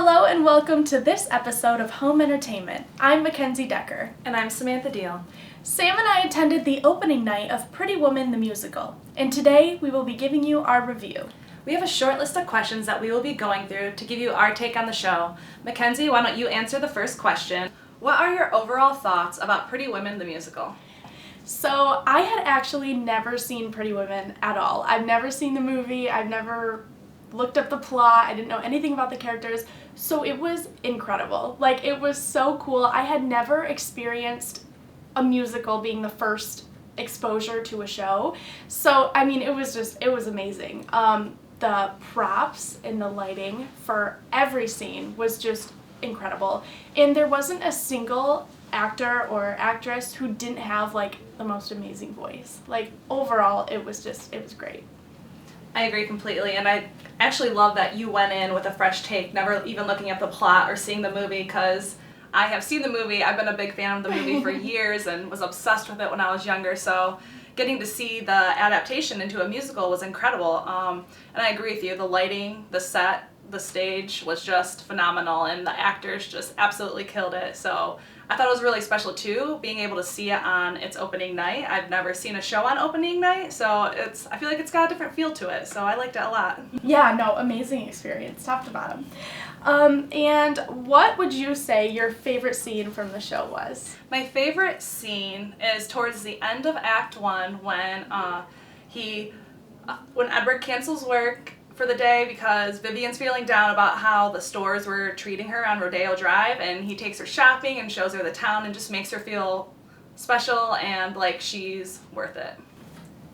Hello and welcome to this episode of Home Entertainment. I'm Mackenzie Dekker. And I'm Samantha Diehl. Sam and I attended the opening night of Pretty Woman the Musical, and today we will be giving you our review. We have a short list of questions that we will be going through to give you our take on the show. Mackenzie, why don't you answer the first question? What are your overall thoughts about Pretty Woman the Musical? So, I had actually never seen Pretty Woman at all. I've never seen the movie, I've never looked up the plot, I didn't know anything about the characters, so it was incredible. Like, it was so cool. I had never experienced a musical being the first exposure to a show, so, I mean, it was amazing. The props and the lighting for every scene was just incredible, and there wasn't a single actor or actress who didn't have, like, the most amazing voice. Like, overall, it was great. I agree completely, and I actually love that you went in with a fresh take, never even looking at the plot or seeing the movie, because I have seen the movie. I've been a big fan of the movie for years and was obsessed with it when I was younger, so getting to see the adaptation into a musical was incredible. And I agree with you, the lighting, the set, the stage was just phenomenal, and the actors just absolutely killed it. So I thought it was really special too, being able to see it on its opening night. I've never seen a show on opening night, so I feel like it's got a different feel to it, so I liked it a lot. Yeah, no, amazing experience, top to bottom. And what would you say your favorite scene from the show was? My favorite scene is towards the end of Act 1 when Edward cancels work for the day because Vivian's feeling down about how the stores were treating her on Rodeo Drive, and he takes her shopping and shows her the town and just makes her feel special and like she's worth it.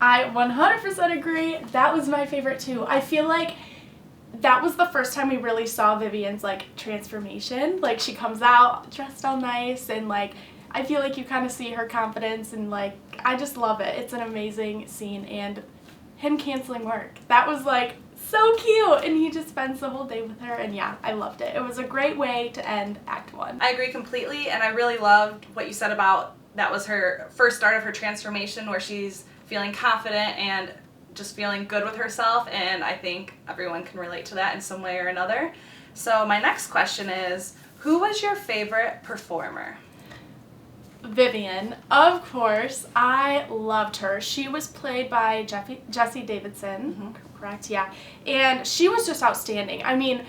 I 100% agree. That was my favorite too. I feel like that was the first time we really saw Vivian's like transformation. Like, she comes out dressed all nice, and like I feel like you kind of see her confidence, and like I just love it. It's an amazing scene, and him canceling work, that was like so cute, and he just spends the whole day with her, and yeah, I loved it. It was a great way to end Act 1. I agree completely, and I really loved what you said about that was her first start of her transformation, where she's feeling confident and just feeling good with herself, and I think everyone can relate to that in some way or another. So my next question is, who was your favorite performer? Vivian, of course. I loved her. She was played by Jessie Davidson. Mm-hmm. Correct, yeah. And she was just outstanding. I mean,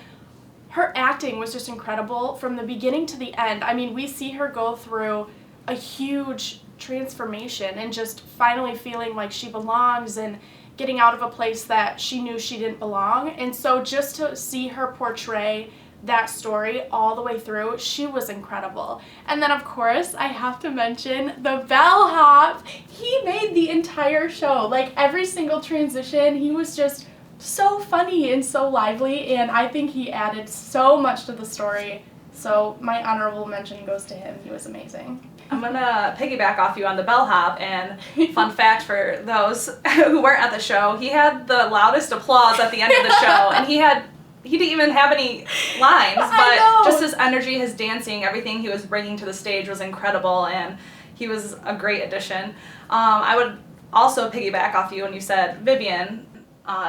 her acting was just incredible from the beginning to the end. I mean, we see her go through a huge transformation and just finally feeling like she belongs and getting out of a place that she knew she didn't belong. And so just to see her portray that story all the way through, she was incredible. And then, of course, I have to mention the bellhop. He made the entire show. Like, every single transition, he was just so funny and so lively, and I think he added so much to the story. So my honorable mention goes to him. He was amazing. I'm gonna piggyback off you on the bellhop, and fun fact for those who weren't at the show, he had the loudest applause at the end of the show, and he didn't even have any lines, but just his energy, his dancing, everything he was bringing to the stage was incredible, and he was a great addition. I would also piggyback off you when you said Vivian.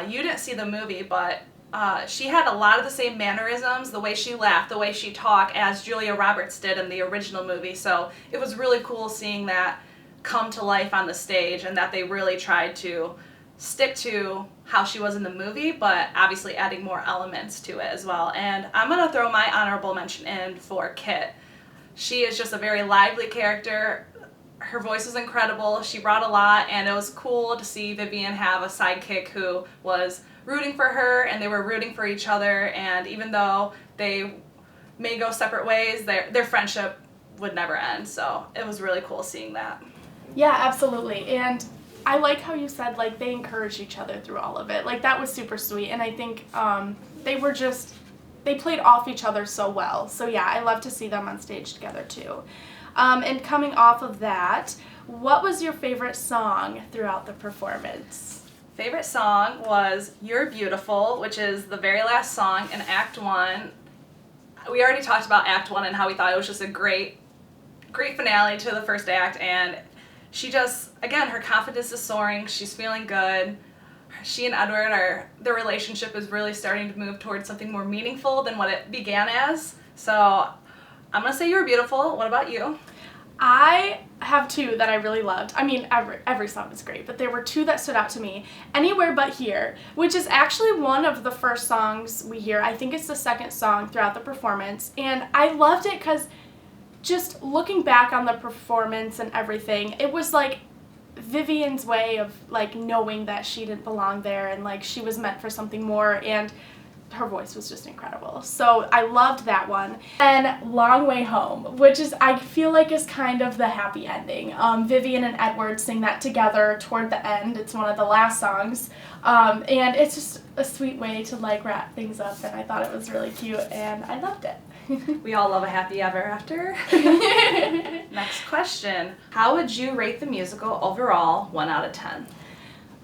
You didn't see the movie, but she had a lot of the same mannerisms, the way she laughed, the way she talked, as Julia Roberts did in the original movie, so it was really cool seeing that come to life on the stage, and that they really tried to stick to how she was in the movie, but obviously adding more elements to it as well. And I'm going to throw my honorable mention in for Kit. She is just a very lively character. Her voice was incredible. She brought a lot, and it was cool to see Vivian have a sidekick who was rooting for her, and they were rooting for each other, and even though they may go separate ways, their friendship would never end. So it was really cool seeing that. Yeah, absolutely. And I like how you said, like, they encouraged each other through all of it. Like, that was super sweet, and I think they played off each other so well. So yeah, I love to see them on stage together too. And coming off of that, what was your favorite song throughout the performance? Favorite song was You're Beautiful, which is the very last song in Act 1. We already talked about Act 1 and how we thought it was just a great finale to the first act, and she just, again, her confidence is soaring, she's feeling good, she and Edward their relationship is really starting to move towards something more meaningful than what it began as. So I'm gonna say you were beautiful. What about you? I have two that I really loved. I mean, every song is great, but there were two that stood out to me. Anywhere But Here, which is actually one of the first songs we hear. I think it's the second song throughout the performance. And I loved it because just looking back on the performance and everything, it was like Vivian's way of like knowing that she didn't belong there and like she was meant for something more, and her voice was just incredible. So I loved that one. And Long Way Home, which is, I feel like, is kind of the happy ending. Vivian and Edward sing that together toward the end. It's one of the last songs. And it's just a sweet way to like wrap things up, and I thought it was really cute and I loved it. We all love a happy ever after. Next question. How would you rate the musical overall, 1 out of 10?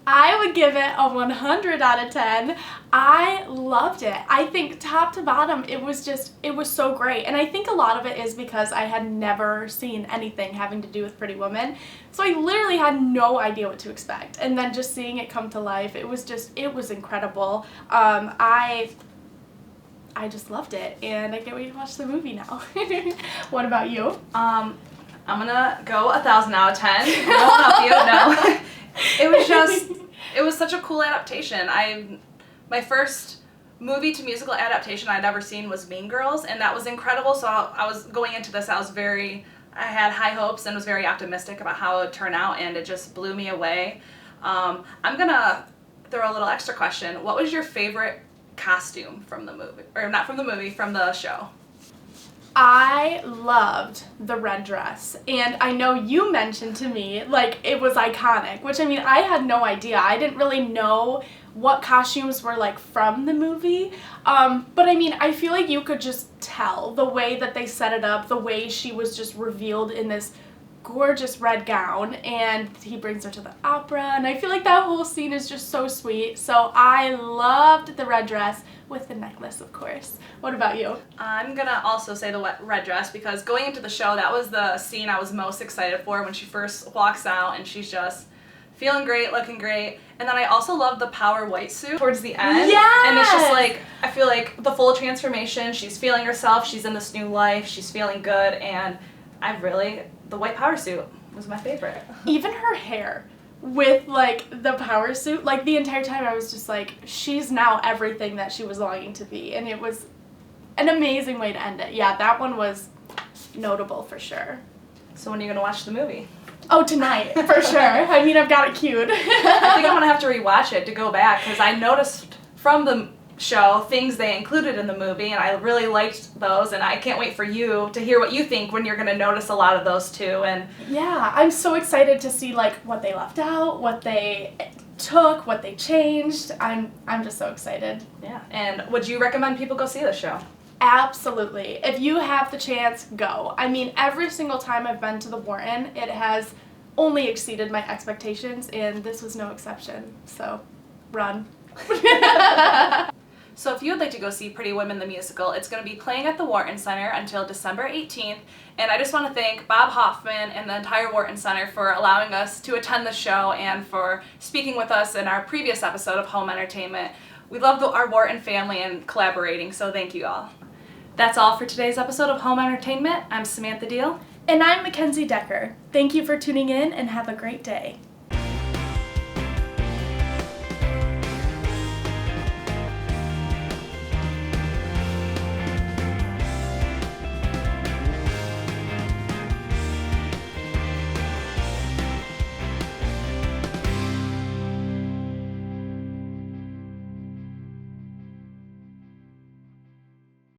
I would give it a 100 out of 10. I loved it. I think top to bottom, it was so great. And I think a lot of it is because I had never seen anything having to do with Pretty Woman. So I literally had no idea what to expect. And then just seeing it come to life, it was incredible. I just loved it, and I can't wait to watch the movie now. What about you? I'm gonna go 1,000 out of 10. I won't help you, no. It was such a cool adaptation. My first movie to musical adaptation I'd ever seen was Mean Girls, and that was incredible. So I was going into this, I had high hopes and was very optimistic about how it would turn out, and it just blew me away. I'm gonna throw a little extra question. What was your favorite costume from the movie, or not from the movie, from the show? I loved the red dress, and I know you mentioned to me, like, it was iconic, which, I mean, I had no idea. I didn't really know what costumes were, like, from the movie, but, I mean, I feel like you could just tell the way that they set it up, the way she was just revealed in this gorgeous red gown, and he brings her to the opera, and I feel like that whole scene is just so sweet. So I loved the red dress with the necklace, of course. What about you? I'm gonna also say the red dress, because going into the show, that was the scene I was most excited for, when she first walks out and she's just feeling great, looking great. And then I also love the power white suit towards the end. Yes! And it's just like, I feel like the full transformation, she's feeling herself, she's in this new life, she's feeling good, and the white power suit was my favorite. Even her hair with, like, the power suit, like, the entire time I was just like, she's now everything that she was longing to be, and it was an amazing way to end it. Yeah, that one was notable for sure. So when are you gonna watch the movie? Oh, tonight, for sure. I mean, I've got it queued. I think I'm gonna have to rewatch it to go back, because I noticed from the show things they included in the movie, and I really liked those, and I can't wait for you to hear what you think when you're going to notice a lot of those too. And yeah, I'm so excited to see like what they left out, what they took, what they changed. I'm just so excited. Yeah. And would you recommend people go see the show? Absolutely. If you have the chance, go. I mean, every single time I've been to the Wharton, it has only exceeded my expectations, and this was no exception. So, run. So if you would like to go see Pretty Women the musical, it's going to be playing at the Wharton Center until December 18th. And I just want to thank Bob Hoffman and the entire Wharton Center for allowing us to attend the show and for speaking with us in our previous episode of Home Entertainment. We love our Wharton family and collaborating, so thank you all. That's all for today's episode of Home Entertainment. I'm Samantha Diehl. And I'm Mackenzie Dekker. Thank you for tuning in, and have a great day.